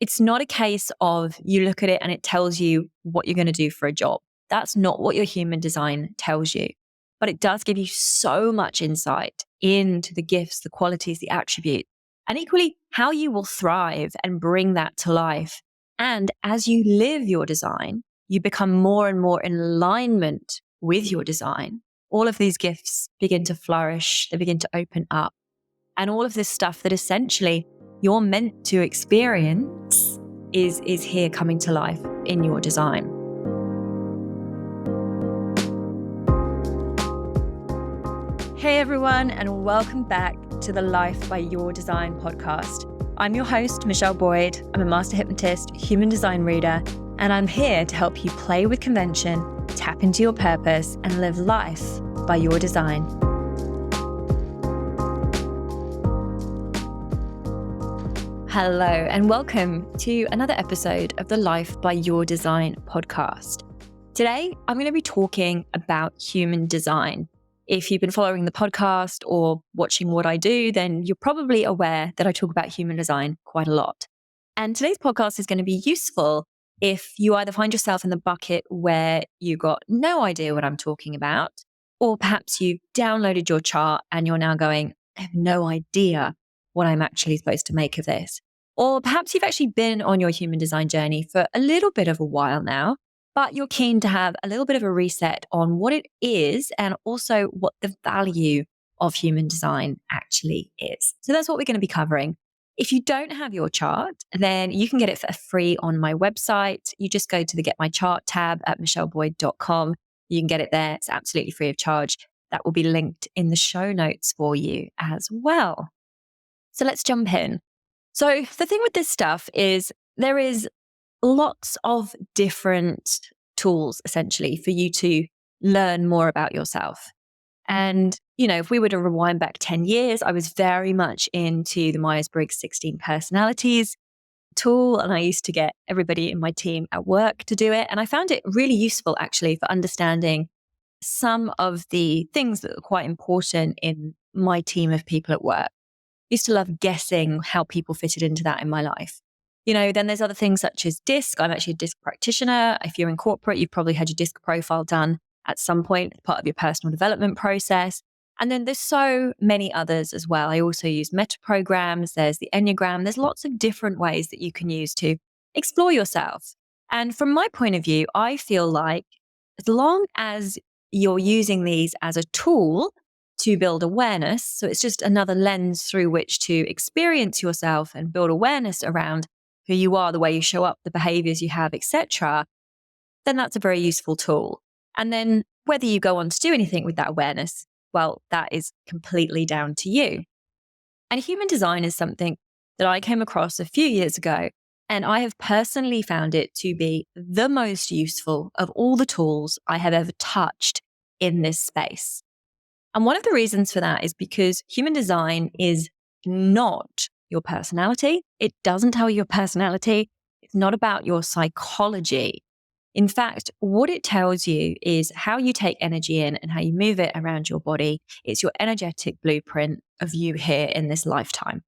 It's not a case of you look at it and it tells you what you're going to do for a job. That's not what your human design tells you. But it does give you so much insight into the gifts, the qualities, the attributes, and equally how you will thrive and bring that to life. And as you live your design, you become more and more in alignment with your design. All of these gifts begin to flourish, they begin to open up. And all of this stuff that essentially you're meant to experience is here coming to life in your design. Hey everyone, and welcome back to the Life by Your Design podcast. I'm your host, Michelle Boyd. I'm a master hypnotist, human design reader, and I'm here to help you play with convention, tap into your purpose, and live life by your design. Hello, and welcome to another episode of the Life by Your Design podcast. Today, I'm going to be talking about human design. If you've been following the podcast or watching what I do, then you're probably aware that I talk about human design quite a lot. And today's podcast is going to be useful if you either find yourself in the bucket where you got no idea what I'm talking about, or perhaps you've downloaded your chart and you're now going, I have no idea what I'm actually supposed to make of this. Or perhaps you've actually been on your human design journey for a little bit of a while now, but you're keen to have a little bit of a reset on what it is and also what the value of human design actually is. So that's what we're going to be covering. If you don't have your chart, then you can get it for free on my website. You just go to the Get My Chart tab at michelleboyd.com. You can get it there. It's absolutely free of charge. That will be linked in the show notes for you as well. So let's jump in. So the thing with this stuff is there is lots of different tools essentially for you to learn more about yourself. And, if we were to rewind back 10 years, I was very much into the Myers-Briggs 16 personalities tool. And I used to get everybody in my team at work to do it. And I found it really useful actually for understanding some of the things that are quite important in my team of people at work. Used to love guessing how people fitted into that in my life. Then there's other things such as DISC. I'm actually a DISC practitioner. If you're in corporate, you've probably had your DISC profile done at some point as part of your personal development process. And then there's so many others as well. I also use meta programs. There's the Enneagram. There's lots of different ways that you can use to explore yourself. And from my point of view, I feel like as long as you're using these as a tool to build awareness, so it's just another lens through which to experience yourself and build awareness around who you are, the way you show up, the behaviors you have, etc., then that's a very useful tool. And then whether you go on to do anything with that awareness, well, that is completely down to you. And human design is something that I came across a few years ago, and I have personally found it to be the most useful of all the tools I have ever touched in this space. And one of the reasons for that is because human design is not your personality. It doesn't tell you your personality. It's not about your psychology. In fact, what it tells you is how you take energy in and how you move it around your body. It's your energetic blueprint of you here in this lifetime.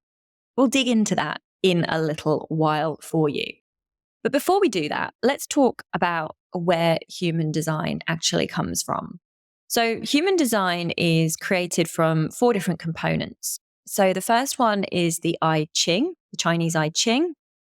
We'll dig into that in a little while for you. But before we do that, let's talk about where human design actually comes from. So human design is created from 4 different components. So the first one is the I Ching, the Chinese I Ching.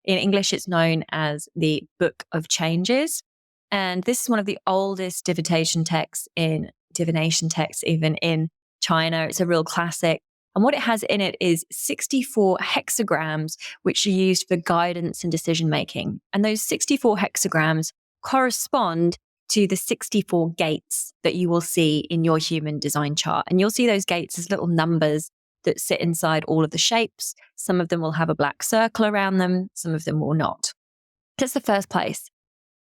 In English, it's known as the Book of Changes. And this is one of the oldest divination texts even in China. It's a real classic. And what it has in it is 64 hexagrams, which are used for guidance and decision making. And those 64 hexagrams correspond to the 64 gates that you will see in your human design chart. And you'll see those gates as little numbers that sit inside all of the shapes. Some of them will have a black circle around them. Some of them will not. That's the first place.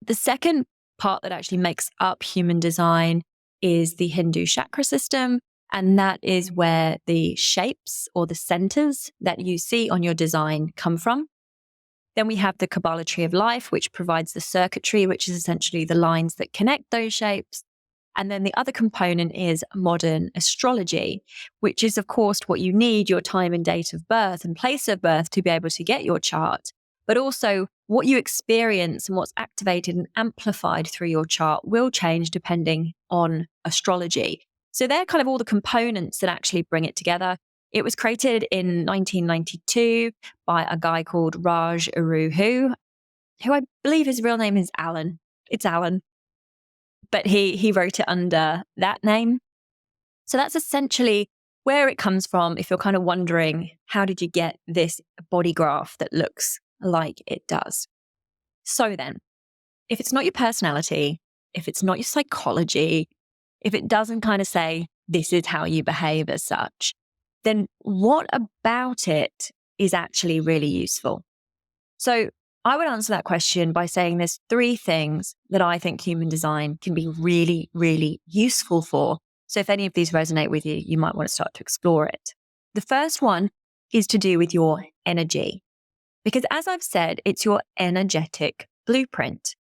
The second part that actually makes up human design is the Hindu chakra system. And that is where the shapes or the centers that you see on your design come from. Then we have the Kabbalah tree of life, which provides the circuitry, which is essentially the lines that connect those shapes. And then the other component is modern astrology, which is, of course, what you need, your time and date of birth and place of birth to be able to get your chart. but also what you experience and what's activated and amplified through your chart will change depending on astrology. So they're kind of all the components that actually bring it together. It was created in 1992 by a guy called Raj Aruhu, who I believe his real name is Alan. It's Alan. But he wrote it under that name. So that's essentially where it comes from. If you're kind of wondering, how did you get this body graph that looks like it does? So then, if it's not your personality, if it's not your psychology, if it doesn't kind of say this is how you behave as such, then what about it is actually really useful? So I would answer that question by saying there's 3 things that I think human design can be really, really useful for. So if any of these resonate with you, you might want to start to explore it. The first one is to do with your energy. Because as I've said, it's your energetic blueprint.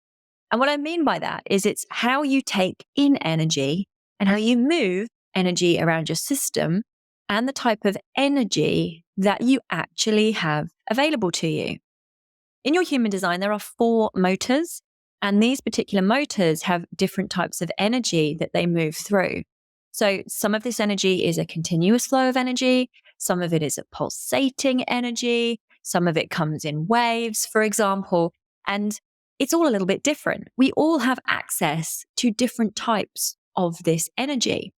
And what I mean by that is it's how you take in energy and how you move energy around your system and the type of energy that you actually have available to you. In your human design, there are 4 motors, and these particular motors have different types of energy that they move through. So some of this energy is a continuous flow of energy. Some of it is a pulsating energy. Some of it comes in waves, for example, and it's all a little bit different. We all have access to different types of this energy.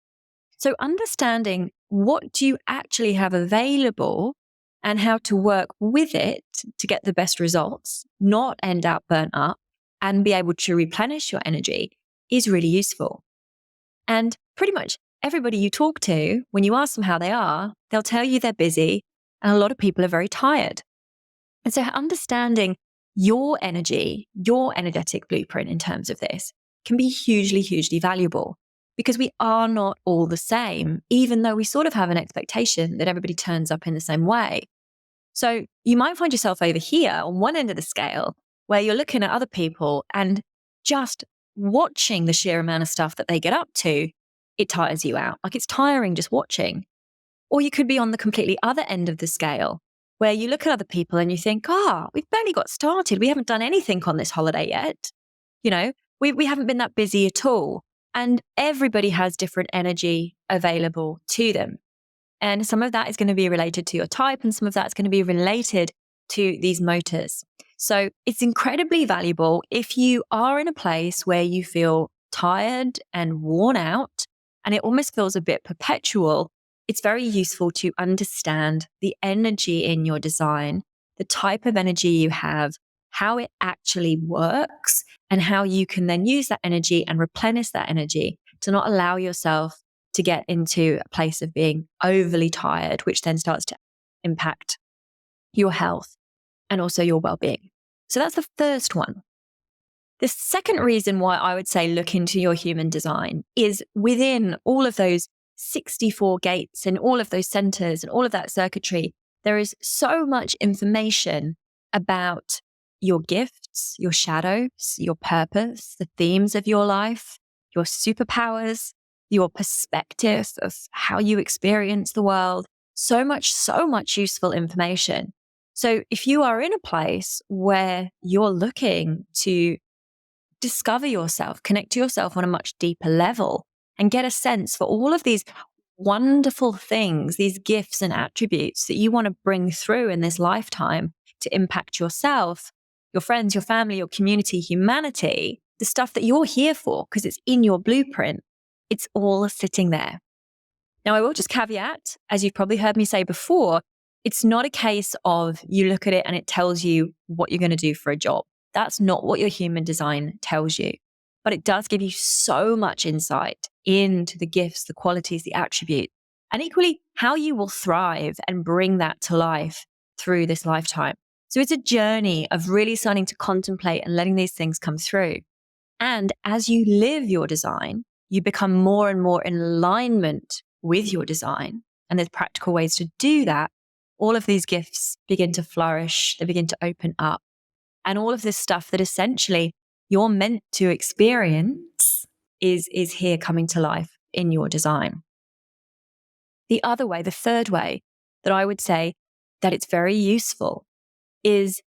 So understanding what do you actually have available and how to work with it to get the best results, not end up burnt up, and be able to replenish your energy is really useful. And pretty much everybody you talk to, when you ask them how they are, they'll tell you they're busy, and a lot of people are very tired. And so understanding your energy, your energetic blueprint in terms of this can be hugely, hugely valuable, because we are not all the same, even though we sort of have an expectation that everybody turns up in the same way. So you might find yourself over here on one end of the scale where you're looking at other people and just watching the sheer amount of stuff that they get up to, it tires you out. Like, it's tiring just watching. Or you could be on the completely other end of the scale where you look at other people and you think, we've barely got started. We haven't done anything on this holiday yet. You know, we haven't been that busy at all. And everybody has different energy available to them. And some of that is going to be related to your type, and some of that is going to be related to these motors. So it's incredibly valuable if you are in a place where you feel tired and worn out, and it almost feels a bit perpetual. It's very useful to understand the energy in your design, the type of energy you have, how it actually works, and how you can then use that energy and replenish that energy to not allow yourself to get into a place of being overly tired, which then starts to impact your health and also your well-being. So that's the first one. The second reason why I would say look into your human design is within all of those 64 gates and all of those centers and all of that circuitry, there is so much information about your gifts, your shadows, your purpose, the themes of your life, your superpowers, your perspective of how you experience the world. So much useful information. So if you are in a place where you're looking to discover yourself, connect to yourself on a much deeper level, and get a sense for all of these wonderful things, these gifts and attributes that you want to bring through in this lifetime to impact yourself, your friends, your family, your community, humanity, the stuff that you're here for, because it's in your blueprint, it's all sitting there. Now, I will just caveat, as you've probably heard me say before, it's not a case of you look at it and it tells you what you're going to do for a job. That's not what your human design tells you. But it does give you so much insight into the gifts, the qualities, the attributes, and equally how you will thrive and bring that to life through this lifetime. So it's a journey of really starting to contemplate and letting these things come through. And as you live your design, you become more and more in alignment with your design. And there's practical ways to do that. All of these gifts begin to flourish, they begin to open up. And all of this stuff that essentially you're meant to experience is here coming to life in your design. The other way, the third way that I would say that it's very useful is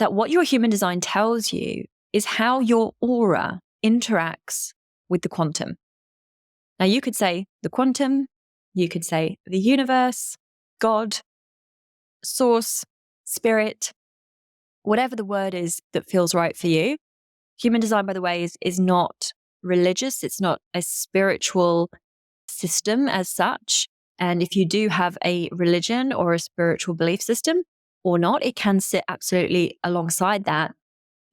that what your human design tells you is how your aura interacts with the quantum. Now, you could say the quantum, you could say the universe, God, source, spirit, whatever the word is that feels right for you. Human design, by the way, is not religious. It's not a spiritual system as such. And if you do have a religion or a spiritual belief system or not, it can sit absolutely alongside that.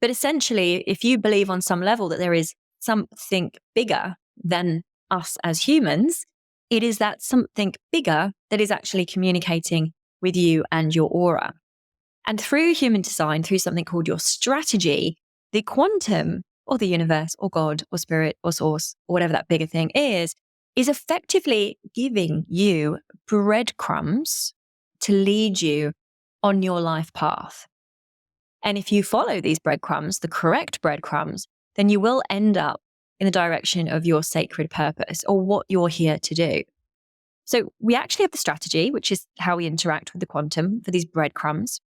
But essentially, if you believe on some level that there is something bigger than us as humans, it is that something bigger that is actually communicating with you and your aura. And through human design, through something called your strategy, the quantum or the universe or God or spirit or source or whatever that bigger thing is effectively giving you breadcrumbs to lead you on your life path. And if you follow these breadcrumbs, the correct breadcrumbs, then you will end up in the direction of your sacred purpose or what you're here to do. So we actually have the strategy, which is how we interact with the quantum for these breadcrumbs.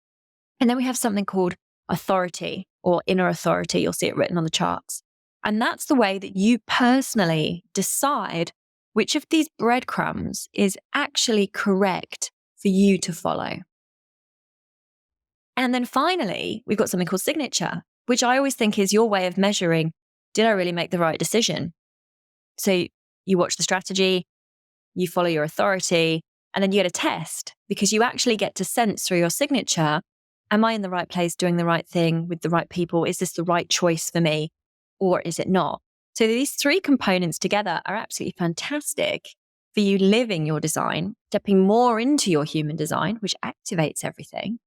And then we have something called authority or inner authority. You'll see it written on the charts. And that's the way that you personally decide which of these breadcrumbs is actually correct for you to follow. And then finally, we've got something called signature, which I always think is your way of measuring, did I really make the right decision? So you watch the strategy, you follow your authority, and then you get a test because you actually get to sense through your signature, am I in the right place doing the right thing with the right people? Is this the right choice for me or is it not? So these three components together are absolutely fantastic for you living your design, stepping more into your human design, which activates everything.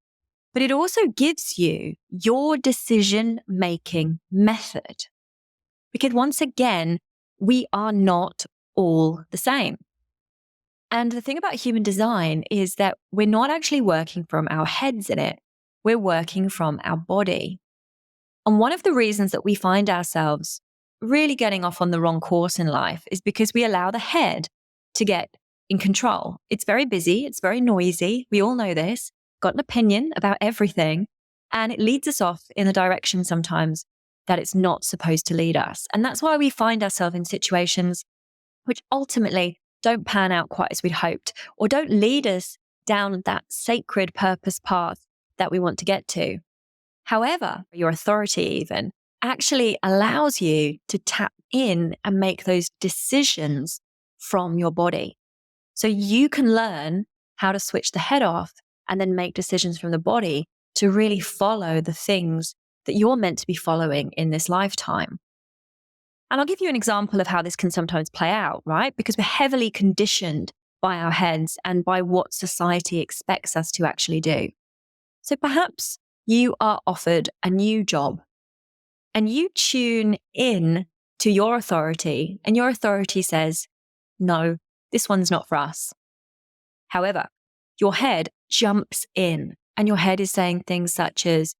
But it also gives you your decision-making method. Because once again, we are not all the same. And the thing about human design is that we're not actually working from our heads in it. We're working from our body. And one of the reasons that we find ourselves really getting off on the wrong course in life is because we allow the head to get in control. It's very busy. It's very noisy. We all know this. Got an opinion about everything. And it leads us off in the direction sometimes that it's not supposed to lead us. And that's why we find ourselves in situations which ultimately don't pan out quite as we'd hoped or don't lead us down that sacred purpose path that we want to get to. However, your authority even actually allows you to tap in and make those decisions from your body. So you can learn how to switch the head off and then make decisions from the body to really follow the things that you're meant to be following in this lifetime. And I'll give you an example of how this can sometimes play out, right? Because we're heavily conditioned by our heads and by what society expects us to actually do. So perhaps you are offered a new job and you tune in to your authority and your authority says, no, this one's not for us. However, your head jumps in and your head is saying things such as,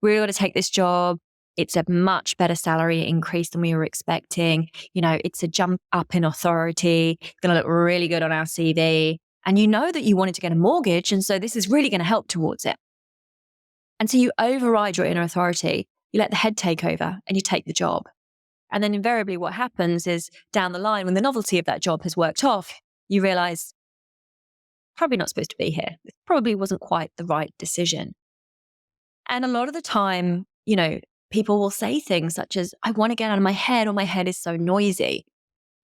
we're going to take this job. It's a much better salary increase than we were expecting. You know, it's a jump up in authority. It's going to look really good on our CV. And you know that you wanted to get a mortgage. And so this is really going to help towards it. And so you override your inner authority. You let the head take over and you take the job. And then invariably what happens is down the line, when the novelty of that job has worked off, you realize, probably not supposed to be here. This probably wasn't quite the right decision. And a lot of the time, you know, people will say things such as, I want to get out of my head or my head is so noisy.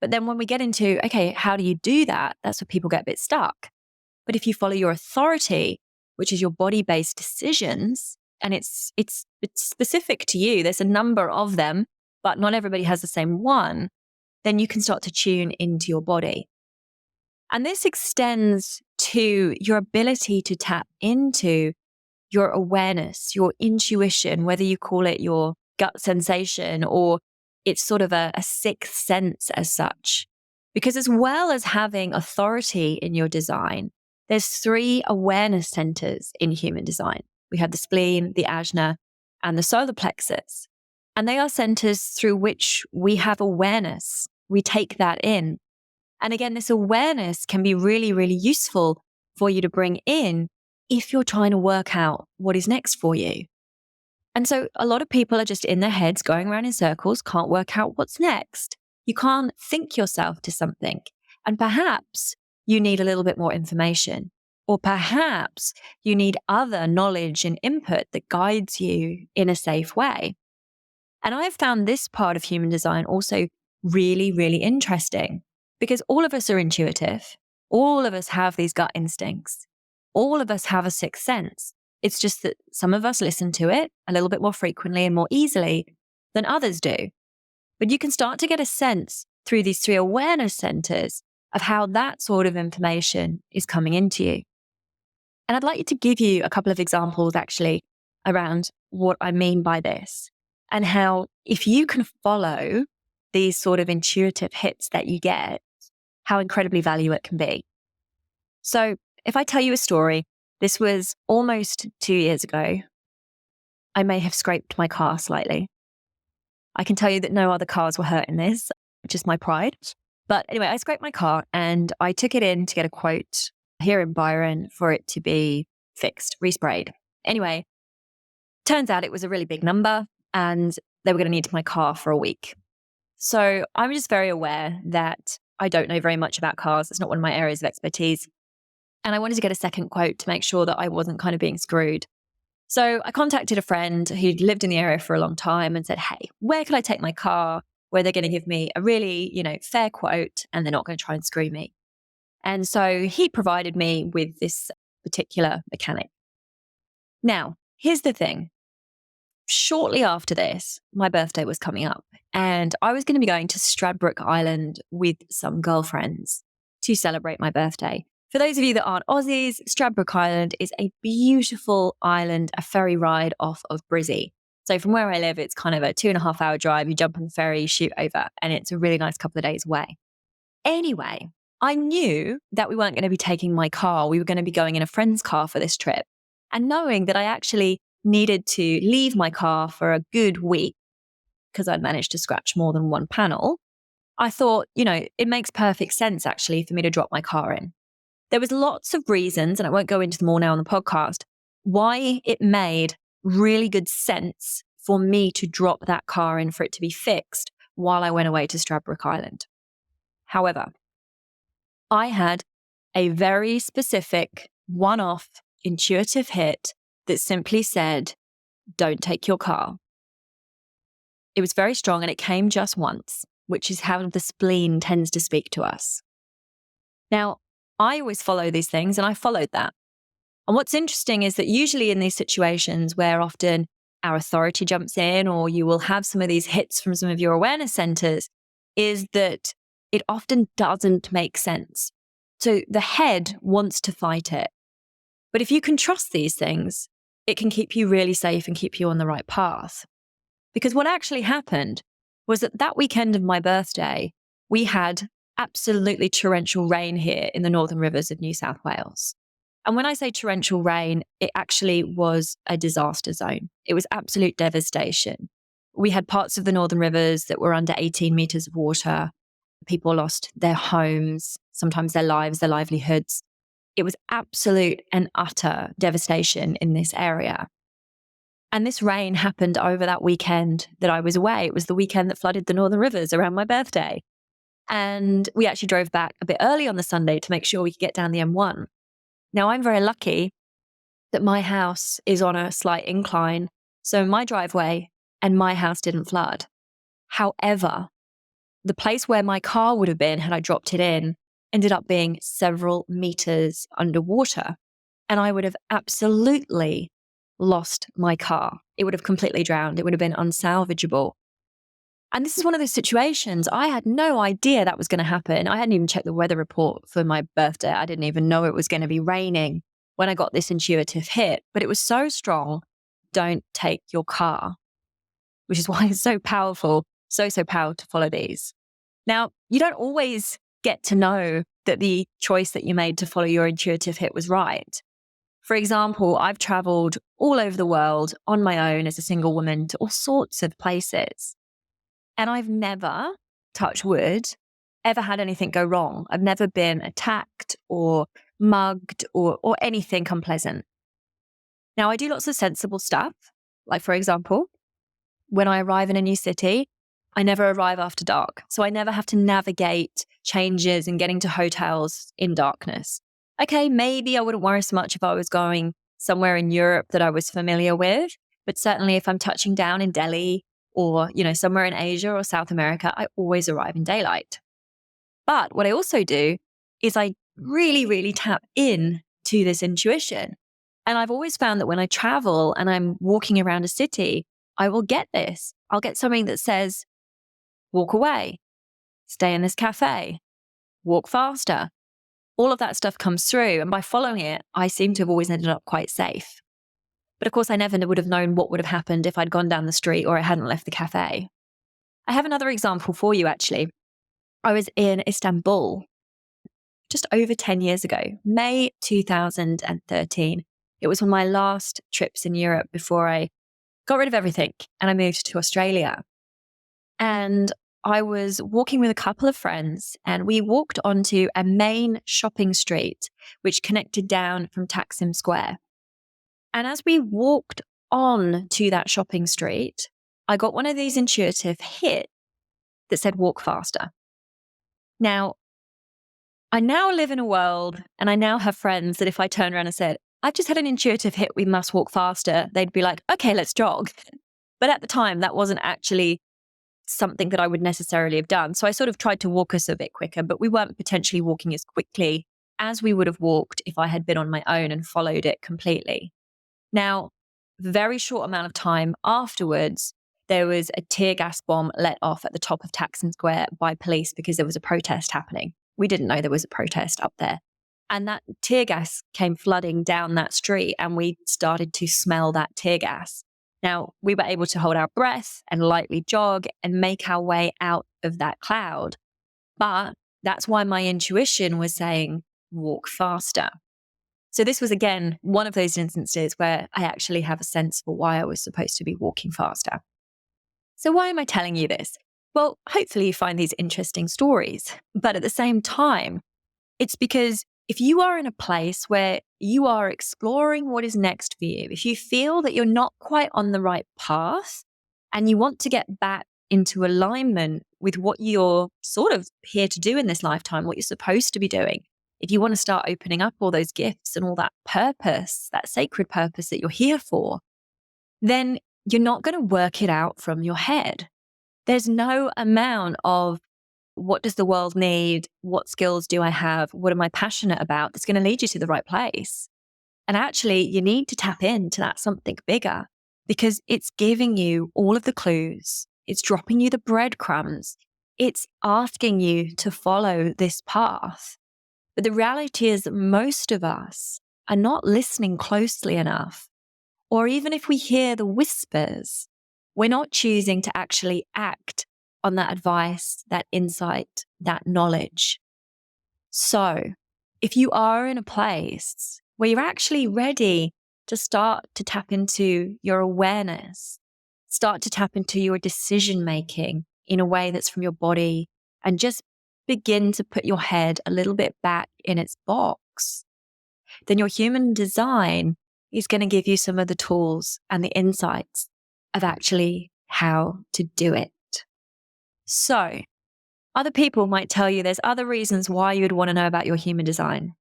But then when we get into, okay, how do you do that? That's where people get a bit stuck. But if you follow your authority, which is your body-based decisions, and it's specific to you, there's a number of them, but not everybody has the same one, then you can start to tune into your body. And this extends to your ability to tap into your awareness, your intuition, whether you call it your gut sensation or it's sort of a sixth sense as such. Because as well as having authority in your design, there's 3 awareness centers in human design. We have the spleen, the ajna, and the solar plexus. And they are centers through which we have awareness. We take that in. And again, this awareness can be really, really useful for you to bring in if you're trying to work out what is next for you. And so a lot of people are just in their heads going around in circles, can't work out what's next. You can't think yourself to something. And perhaps you need a little bit more information, or perhaps you need other knowledge and input that guides you in a safe way. And I've found this part of human design also really, really interesting because all of us are intuitive. All of us have these gut instincts. All of us have a sixth sense. It's just that some of us listen to it a little bit more frequently and more easily than others do. But you can start to get a sense through these 3 awareness centers of how that sort of information is coming into you. And I'd like to give you a couple of examples actually around what I mean by this and how if you can follow these sort of intuitive hits that you get, how incredibly valuable it can be. So if I tell you a story, this was almost 2 years ago. I may have scraped my car slightly. I can tell you that no other cars were hurt in this, just my pride. But anyway, I scraped my car and I took it in to get a quote here in Byron for it to be fixed, resprayed. Anyway, turns out it was a really big number and they were going to need my car for a week. So I'm just very aware that I don't know very much about cars. It's not one of my areas of expertise. And I wanted to get a second quote to make sure that I wasn't kind of being screwed. So I contacted a friend who'd lived in the area for a long time and said, hey, where could I take my car where they're going to give me a really, fair quote and they're not going to try and screw me? And so he provided me with this particular mechanic. Now, here's the thing. Shortly after this, my birthday was coming up and I was going to be going to Stradbroke Island with some girlfriends to celebrate my birthday. For those of you that aren't Aussies, Stradbroke Island is a beautiful island, a ferry ride off of Brizzy. So from where I live, it's kind of a 2.5 hour drive. You jump on the ferry, you shoot over, and it's a really nice couple of days away. Anyway, I knew that we weren't going to be taking my car. We were going to be going in a friend's car for this trip. And knowing that I actually needed to leave my car for a good week because I'd managed to scratch more than one panel, I thought, it makes perfect sense actually for me to drop my car in. There was lots of reasons, and I won't go into them all now on the podcast, why it made really good sense for me to drop that car in for it to be fixed while I went away to Stradbroke Island. However, I had a very specific one-off intuitive hit that simply said, don't take your car. It was very strong and it came just once, which is how the spleen tends to speak to us. Now, I always follow these things and I followed that. And what's interesting is that usually in these situations where often our authority jumps in or you will have some of these hits from some of your awareness centers, is that it often doesn't make sense. So the head wants to fight it. But if you can trust these things, it can keep you really safe and keep you on the right path. Because what actually happened was that weekend of my birthday, we had absolutely torrential rain here in the Northern Rivers of New South Wales. And when I say torrential rain, it actually was a disaster zone. It was absolute devastation. We had parts of the Northern Rivers that were under 18 meters of water. People lost their homes, sometimes their lives, their livelihoods. It was absolute and utter devastation in this area. And this rain happened over that weekend that I was away. It was the weekend that flooded the Northern Rivers around my birthday. And we actually drove back a bit early on the Sunday to make sure we could get down the M1. Now, I'm very lucky that my house is on a slight incline. So my driveway and my house didn't flood. However, the place where my car would have been had I dropped it in ended up being several meters underwater. And I would have absolutely lost my car. It would have completely drowned. It would have been unsalvageable. And this is one of those situations, I had no idea that was going to happen. I hadn't even checked the weather report for my birthday. I didn't even know it was going to be raining when I got this intuitive hit. But it was so strong, don't take your car, which is why it's so powerful, so powerful to follow these. Now, you don't always get to know that the choice that you made to follow your intuitive hit was right. For example, I've traveled all over the world on my own as a single woman to all sorts of places. And I've never, touch wood, ever had anything go wrong. I've never been attacked or mugged or anything unpleasant. Now, I do lots of sensible stuff, Like, for example, when I arrive in a new city, I never arrive after dark. So I never have to navigate changes and getting to hotels in darkness. Okay, maybe I wouldn't worry so much if I was going somewhere in Europe that I was familiar with, but certainly if I'm touching down in Delhi or, somewhere in Asia or South America, I always arrive in daylight. But what I also do is I really, really tap in to this intuition. And I've always found that when I travel and I'm walking around a city, I will get this. I'll get something that says, walk away, stay in this cafe, walk faster. All of that stuff comes through. And by following it, I seem to have always ended up quite safe. But of course, I never would have known what would have happened if I'd gone down the street or I hadn't left the cafe. I have another example for you, actually. I was in Istanbul just over 10 years ago, May 2013. It was one of my last trips in Europe before I got rid of everything and I moved to Australia. And I was walking with a couple of friends and we walked onto a main shopping street, which connected down from Taksim Square. And as we walked on to that shopping street, I got one of these intuitive hits that said, walk faster. Now, I now live in a world and I now have friends that if I turned around and said, I've just had an intuitive hit, we must walk faster, they'd be like, okay, let's jog. But at the time, that wasn't actually something that I would necessarily have done. So I sort of tried to walk us a bit quicker, but we weren't potentially walking as quickly as we would have walked if I had been on my own and followed it completely. Now, very short amount of time afterwards, there was a tear gas bomb let off at the top of Taksim Square by police because there was a protest happening. We didn't know there was a protest up there. And that tear gas came flooding down that street and we started to smell that tear gas. Now, we were able to hold our breath and lightly jog and make our way out of that cloud. But that's why my intuition was saying, walk faster. So this was, again, one of those instances where I actually have a sense for why I was supposed to be walking faster. So why am I telling you this? Well, hopefully you find these interesting stories. But at the same time, it's because if you are in a place where you are exploring what is next for you, if you feel that you're not quite on the right path and you want to get back into alignment with what you're sort of here to do in this lifetime, what you're supposed to be doing, if you want to start opening up all those gifts and all that purpose, that sacred purpose that you're here for, then you're not going to work it out from your head. There's no amount of what does the world need? What skills do I have? What am I passionate about? That's going to lead you to the right place. And actually, you need to tap into that something bigger because it's giving you all of the clues. It's dropping you the breadcrumbs. It's asking you to follow this path. But the reality is that most of us are not listening closely enough. Or even if we hear the whispers, we're not choosing to actually act on that advice, that insight, that knowledge. So if you are in a place where you're actually ready to start to tap into your awareness, start to tap into your decision making in a way that's from your body, and just begin to put your head a little bit back in its box, then your human design is going to give you some of the tools and the insights of actually how to do it. So, other people might tell you there's other reasons why you would want to know about your human design.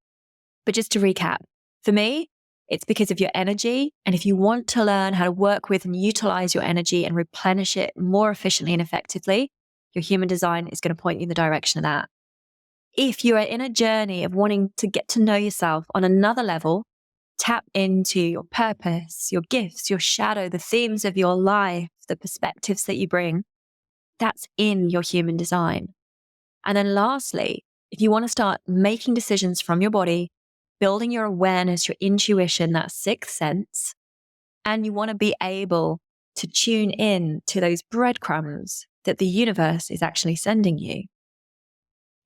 But just to recap, for me, it's because of your energy. And if you want to learn how to work with and utilize your energy and replenish it more efficiently and effectively, your human design is going to point you in the direction of that. If you are in a journey of wanting to get to know yourself on another level, tap into your purpose, your gifts, your shadow, the themes of your life, the perspectives that you bring, that's in your human design. And then lastly, if you want to start making decisions from your body, building your awareness, your intuition, that sixth sense, and you want to be able to tune in to those breadcrumbs that the universe is actually sending you,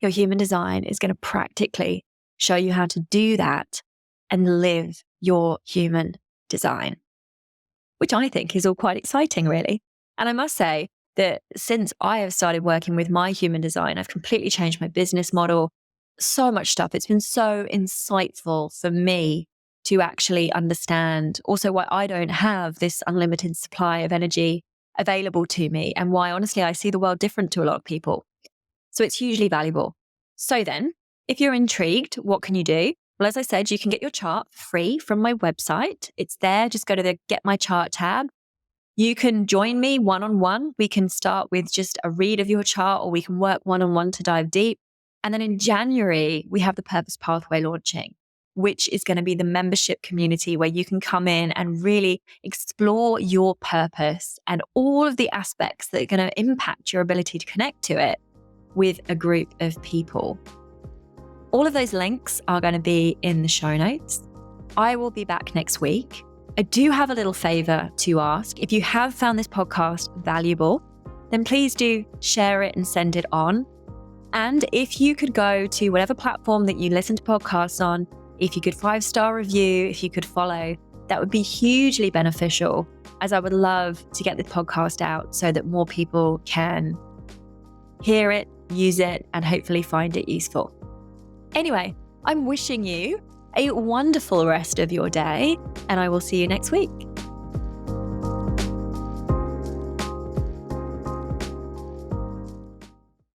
your human design is going to practically show you how to do that and live your human design, which I think is all quite exciting, really. And I must say that since I have started working with my human design, I've completely changed my business model, so much stuff. It's been so insightful for me to actually understand also why I don't have this unlimited supply of energy available to me, and why honestly I see the world different to a lot of people. So it's hugely valuable. So then, if you're intrigued, what can you do? Well, as I said, you can get your chart free from my website. It's there. Just go to the Get My Chart tab. You can join me one-on-one. We can start with just a read of your chart, or we can work one-on-one to dive deep. And then in January, we have the Purpose Pathway launching, which is going to be the membership community where you can come in and really explore your purpose and all of the aspects that are going to impact your ability to connect to it with a group of people. All of those links are going to be in the show notes. I will be back next week. I do have a little favor to ask. If you have found this podcast valuable, then please do share it and send it on. And if you could go to whatever platform that you listen to podcasts on, if you could 5-star review, if you could follow, that would be hugely beneficial, as I would love to get this podcast out so that more people can hear it, use it, and hopefully find it useful. Anyway, I'm wishing you a wonderful rest of your day, and I will see you next week.